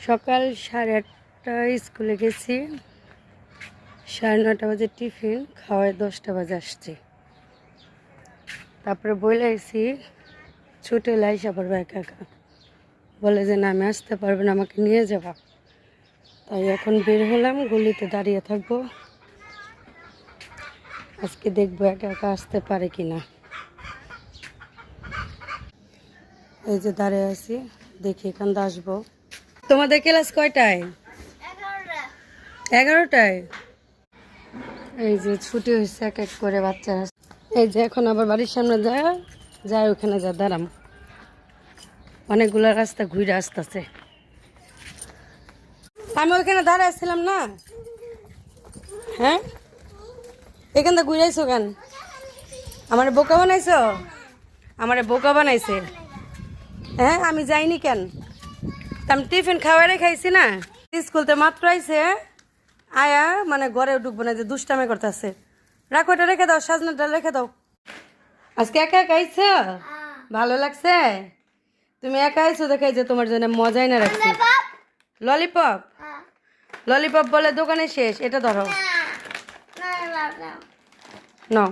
সকাল 8:30 স্কুলে গেছি, 9:30 বাজে টিফিন খাওয়ায় 10টা বাজে আসছি। তারপরে বলে আইসি ছুটে লাইসা পড়বে একা একা, বলে যে না আমি আসতে পারবো না, আমাকে নিয়ে যাবা। তাই এখন বের হলাম, গলিতে দাঁড়িয়ে থাকবো, আজকে দেখবো একা একা আসতে পারে কিনা। এই যে দাঁড়িয়ে আছি, দেখি এখান দিয়ে আসবো। তোমাদের ক্লাস কয়টায়? 11টায়। এই যে ছুটি হয়েছে, এক এক করে বাচ্চারা। এই যে এখন আবার বাড়ির সামনে যায় ওখানে যা দাঁড়াম, অনেকগুলো রাস্তা ঘুরে আসতেছে। আমি ওইখানে দাঁড়ায় আসছিলাম না, হ্যাঁ এখান থেকে ঘুরে আইসো কেন? আমার বোকা বানাইছো? আমার বোকা বানাইছে, হ্যাঁ আমি যাইনি কেন? আমি টিফিন খাওয়ারে খাইছি না, স্কুলতে মাত্র আইছে, আয়া মানে ঘরে ঢুকবো না, যে দুষ্টামে করতেছে। রাখো, এটা রেখে দাও, সাজনাটা রেখে দাও। আজকে একা একা আইছো? ভালো লাগছে? তুমি একা আইছো দেখাই যে তোমার জন্য মজাই না রাখছি। ললিপপ? ললিপপ বলে দোকানে শেষ, এটা ধরো। নাও।